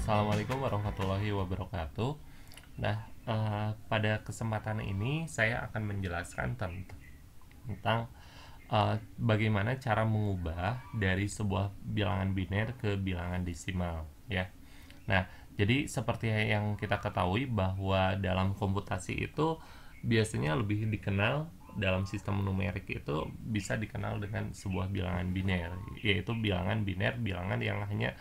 Assalamualaikum warahmatullahi wabarakatuh. Nah, pada kesempatan ini saya akan menjelaskan tentang bagaimana cara mengubah dari sebuah bilangan biner ke bilangan desimal, ya. Nah, jadi seperti yang kita ketahui bahwa dalam komputasi itu biasanya lebih dikenal dalam sistem numerik itu bisa dikenal dengan sebuah bilangan biner, yaitu bilangan biner, bilangan yang hanya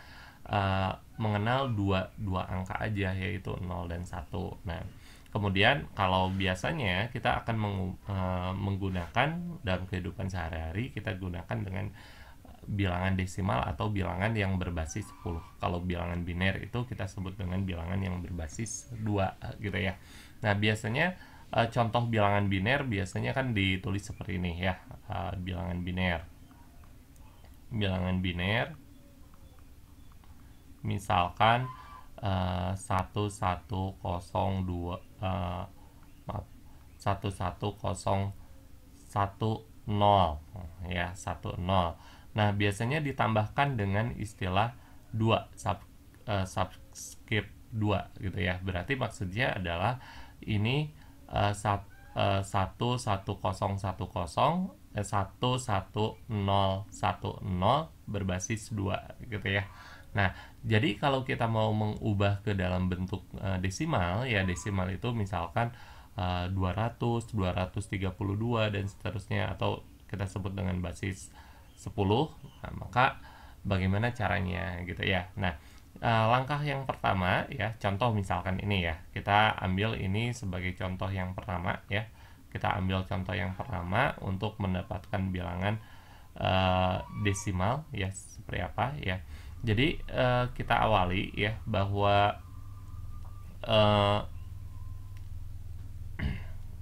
mengenal dua angka aja, yaitu 0 dan 1. Nah, kemudian kalau biasanya kita akan menggunakan dalam kehidupan sehari-hari, kita gunakan dengan bilangan desimal atau bilangan yang berbasis 10. Kalau bilangan biner itu kita sebut dengan bilangan yang berbasis 2 gitu ya. Nah, biasanya contoh bilangan biner biasanya kan ditulis seperti ini ya. Bilangan biner. Bilangan biner misalkan 1102 maaf 11010 ya 10. Nah, biasanya ditambahkan dengan istilah 2 subscript 2 gitu ya. Berarti maksudnya adalah ini 11010 berbasis 2 gitu ya. Nah, jadi kalau kita mau mengubah ke dalam bentuk desimal, ya desimal itu misalkan 200, 232 dan seterusnya, atau kita sebut dengan basis 10. Nah, maka bagaimana caranya gitu ya. Nah, langkah yang pertama ya, contoh misalkan ini ya. Kita ambil ini sebagai contoh yang pertama ya. Kita ambil contoh yang pertama untuk mendapatkan bilangan desimal ya, seperti apa ya. Jadi kita awali ya bahwa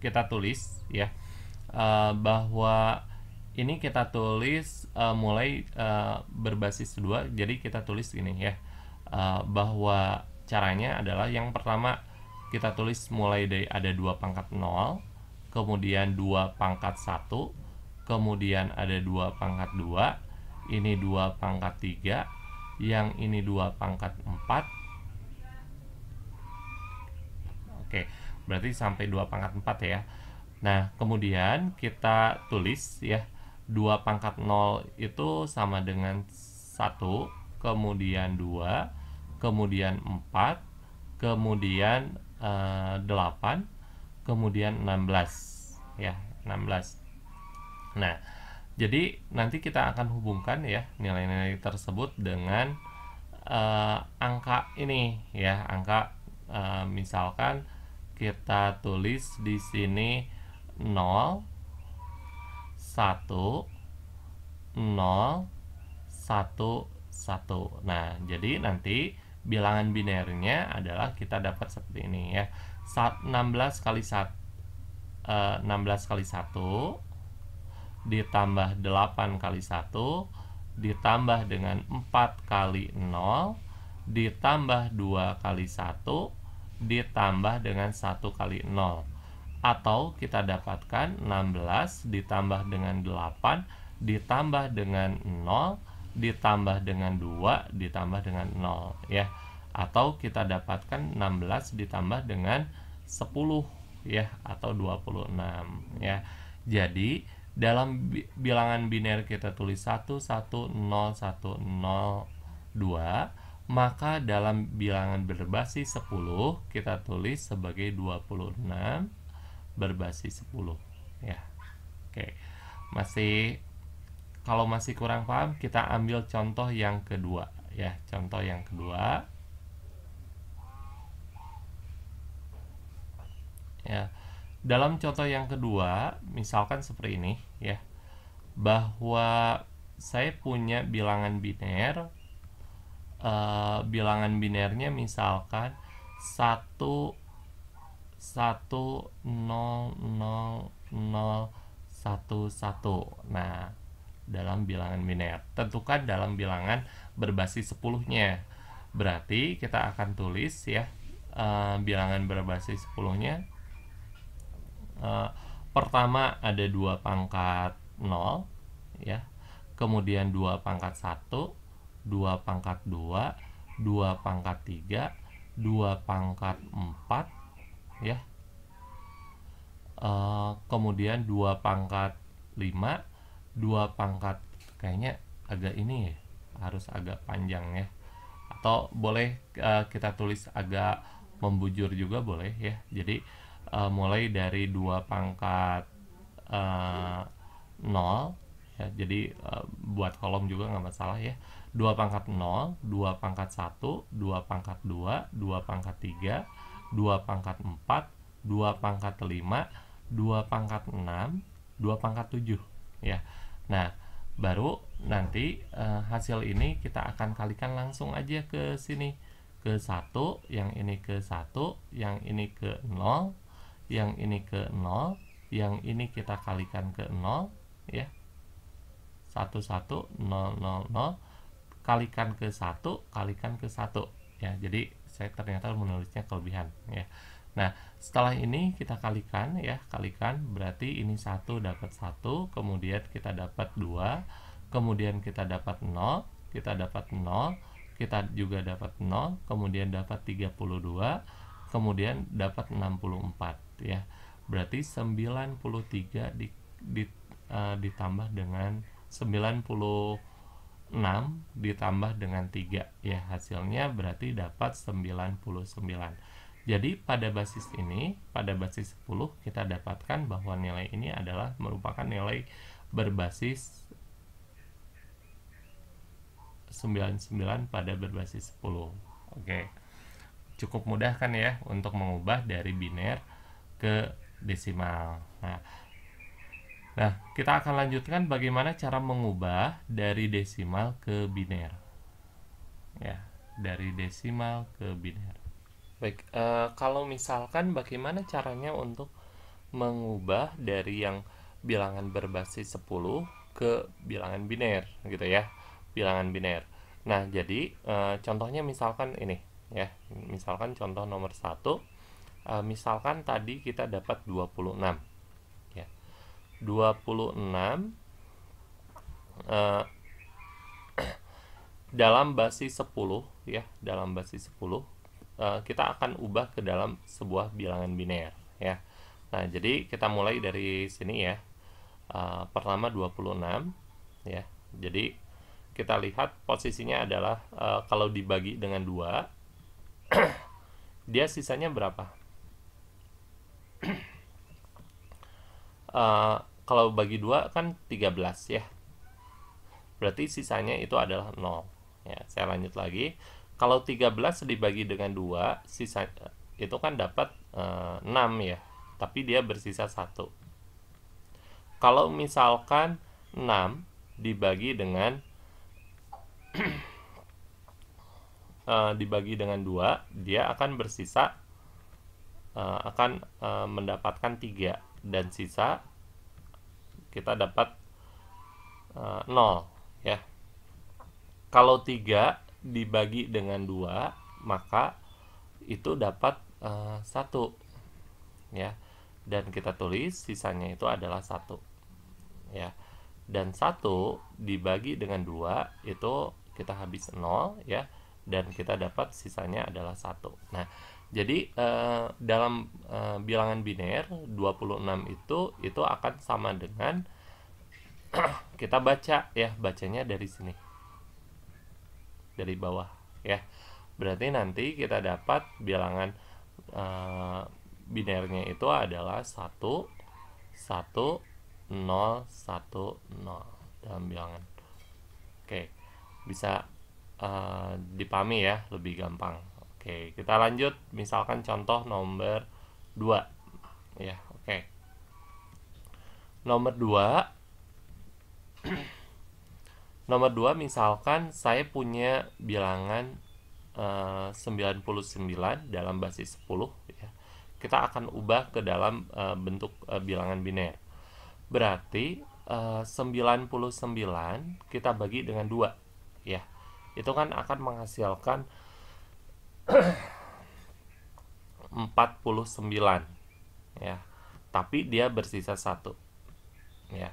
kita tulis ya bahwa ini kita tulis mulai berbasis 2. Jadi kita tulis ini ya, bahwa caranya adalah yang pertama kita tulis mulai dari ada 2 pangkat 0, kemudian 2 pangkat 1, kemudian ada 2 pangkat 2, ini 2 pangkat 3, yang ini 2 pangkat 4. Oke, berarti sampai 2 pangkat 4 ya. Nah, kemudian kita tulis ya, 2 pangkat 0 itu sama dengan 1, kemudian 2, kemudian 4, kemudian 8, kemudian 16 ya, 16. Nah, jadi nanti kita akan hubungkan ya nilai-nilai tersebut dengan angka ini ya, angka misalkan kita tulis di sini 0, 1, 0, 1, 1. Nah, jadi nanti bilangan binernya adalah kita dapat seperti ini ya. 16 kali 1 ditambah 8 kali 1 ditambah dengan 4 kali 0 ditambah 2 kali 1 ditambah dengan 1 kali 0. Atau kita dapatkan 16 ditambah dengan 8 ditambah dengan 0 ditambah dengan 2 ditambah dengan 0 ya. Atau kita dapatkan 16 ditambah dengan 10 ya, atau 26 ya. Jadi dalam bilangan biner kita tulis 1101002, maka dalam bilangan berbasis 10 kita tulis sebagai 26 berbasis 10 ya. Oke. Kalau masih kurang paham, kita ambil contoh yang kedua ya. Contoh yang kedua ya. Dalam contoh yang kedua, misalkan seperti ini ya, bahwa saya punya bilangan biner, bilangan binernya misalkan 1 1 0 0 0 1 1. Nah, dalam bilangan biner tentukan dalam bilangan berbasis 10-nya. Berarti kita akan tulis ya bilangan berbasis 10-nya. Pertama ada 2 pangkat 0 ya, kemudian 2 pangkat 1, 2 pangkat 2, 2 pangkat 3, 2 pangkat 4 ya. Kemudian 2 pangkat 5, 2 pangkat, kayaknya agak ini ya, harus agak panjang ya. Atau boleh kita tulis agak membujur juga boleh ya. Jadi mulai dari 2 pangkat 0 ya. Jadi buat kolom juga nggak masalah ya. 2 pangkat 0, 2 pangkat 1, 2 pangkat 2, 2 pangkat 3, 2 pangkat 4, 2 pangkat 5, 2 pangkat 6, 2 pangkat 7 ya. Nah, baru nanti hasil ini kita akan kalikan langsung aja ke sini, ke 1, yang ini ke 1, yang ini ke 0, yang ini ke 0, yang ini kita kalikan ke 0 ya. 1 1 0 0 0 kalikan ke 1 kalikan ke 1 ya. Jadi saya ternyata menulisnya kelebihan ya. Nah, setelah ini kita kalikan ya, kalikan berarti ini 1 dapat 1, kemudian kita dapat 2, kemudian kita dapat 0, kita dapat 0, kita juga dapat 0, kemudian dapat 32, kemudian dapat 64 ya. Berarti 93 ditambah dengan 96 ditambah dengan 3 ya, hasilnya berarti dapat 99. Jadi pada basis ini, pada basis 10 kita dapatkan bahwa nilai ini adalah merupakan nilai berbasis 99 pada berbasis 10. Oke. Cukup mudah kan ya untuk mengubah dari biner ke desimal. Nah, kita akan lanjutkan bagaimana cara mengubah dari desimal ke biner. Ya, dari desimal ke biner. Baik, kalau misalkan bagaimana caranya untuk mengubah dari yang bilangan berbasis 10 ke bilangan biner gitu ya, bilangan biner. Nah, jadi contohnya misalkan ini ya, misalkan contoh nomor 1, misalkan tadi kita dapat 26 ya. 26 dalam basis 10 ya, dalam basis 10 kita akan ubah ke dalam sebuah bilangan biner ya. Nah, jadi kita mulai dari sini ya. Pertama 26 ya. Jadi kita lihat posisinya adalah kalau dibagi dengan 2 dia sisanya berapa? Kalau bagi 2 kan 13 ya. Berarti sisanya itu adalah 0 ya. Saya lanjut lagi. Kalau 13 dibagi dengan 2, sisa itu kan dapat 6 ya. Tapi dia bersisa 1. Kalau misalkan 6 dibagi dengan dibagi dengan 2, dia akan bersisa akan mendapatkan 3 dan sisa kita dapat 0 ya. Kalau 3 dibagi dengan 2, maka itu dapat 1 ya. Dan kita tulis sisanya itu adalah 1 ya. Dan 1 dibagi dengan 2 itu kita habis 0 ya, dan kita dapat sisanya adalah 1. Nah, jadi dalam bilangan biner 26 itu akan sama dengan kita baca ya, bacanya dari sini, dari bawah ya. Berarti nanti kita dapat bilangan binernya itu adalah 1 1 0 1 0 dalam bilangan. Oke, bisa dipahami ya, lebih gampang. Oke, kita lanjut misalkan contoh nomor 2 ya. Oke, nomor 2 nomor 2 misalkan saya punya bilangan 99 dalam basis 10 ya. Kita akan ubah ke dalam bentuk bilangan biner. Berarti 99 kita bagi dengan 2 ya. Itu kan akan menghasilkan 49 ya. Tapi dia bersisa 1 ya.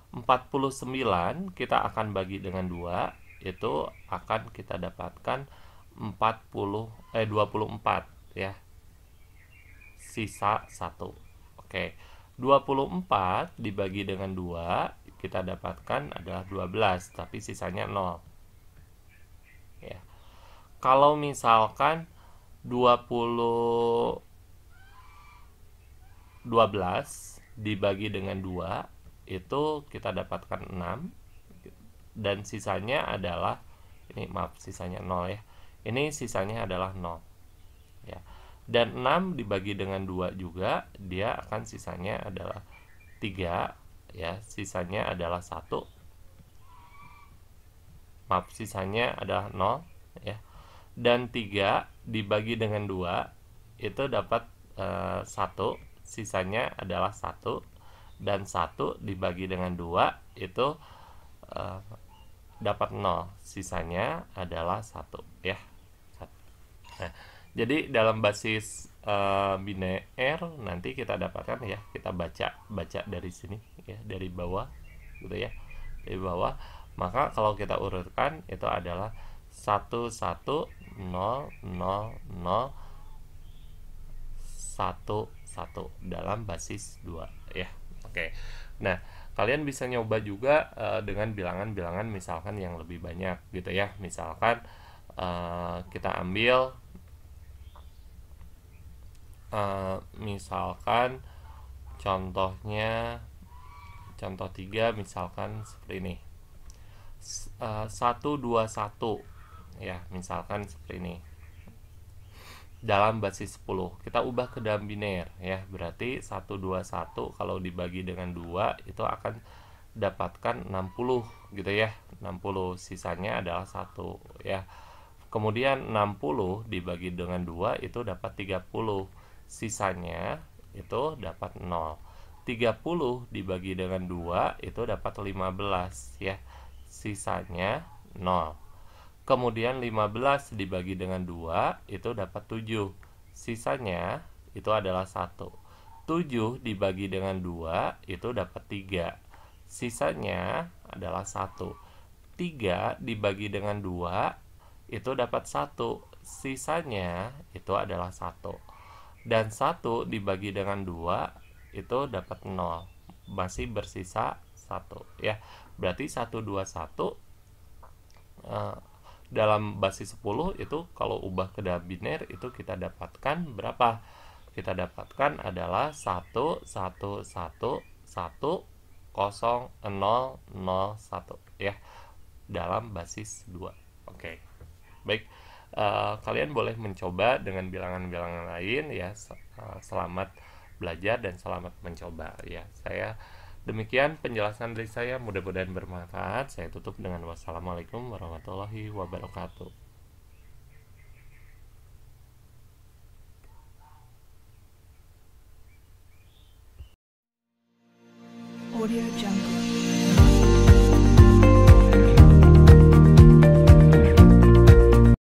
49 kita akan bagi dengan 2, itu akan kita dapatkan 24 ya. Sisa 1. Oke. 24 dibagi dengan 2 kita dapatkan adalah 12, tapi sisanya 0. Ya. Kalau misalkan 12 dibagi dengan 2 itu kita dapatkan 6, dan sisanya adalah ini, maaf, sisanya 0 ya. Ini sisanya adalah 0 ya. Dan 6 dibagi dengan 2 juga dia akan sisanya adalah 3 ya, sisanya adalah 1. Maaf, sisanya adalah 0 ya. Dan 3 dibagi dengan 2 itu dapat 1, sisanya adalah 1. Dan 1 dibagi dengan 2 itu dapat 0, sisanya adalah 1 ya. Nah, jadi dalam basis biner nanti kita dapatkan ya, kita baca dari sini ya, dari bawah gitu ya, dari bawah. Maka kalau kita urutkan itu adalah 1 1 0 0 0 1 1 dalam basis 2 ya. Oke. Nah, kalian bisa nyoba juga dengan bilangan-bilangan misalkan yang lebih banyak gitu ya. Misalkan kita ambil misalkan contohnya contoh 3 misalkan seperti ini. 1 2 1 ya, misalkan seperti ini. Dalam basis 10 kita ubah ke dalam biner ya, berarti 1 2 1 kalau dibagi dengan 2 itu akan dapatkan 60 gitu ya. 60 sisanya adalah 1 ya. Kemudian 60 dibagi dengan 2 itu dapat 30, sisanya itu dapat 0. 30 dibagi dengan 2 itu dapat 15 ya, sisanya 0. Kemudian 15 dibagi dengan 2 itu dapat 7, sisanya itu adalah 1. 7 dibagi dengan 2 itu dapat 3, sisanya adalah 1. 3 dibagi dengan 2 itu dapat 1, sisanya itu adalah 1. Dan 1 dibagi dengan 2 itu dapat 0, masih bersisa 1 ya. Berarti 1 2 1 dalam basis 10 itu kalau ubah ke dalam biner itu kita dapatkan berapa? Kita dapatkan adalah 1 1 1 1 0 0 0 1 ya, dalam basis 2. Oke. Baik, kalian boleh mencoba dengan bilangan-bilangan lain ya. Selamat belajar dan selamat mencoba ya. Demikian penjelasan dari saya, mudah-mudahan bermanfaat. Saya tutup dengan wassalamualaikum warahmatullahi wabarakatuh. Audio Jungle.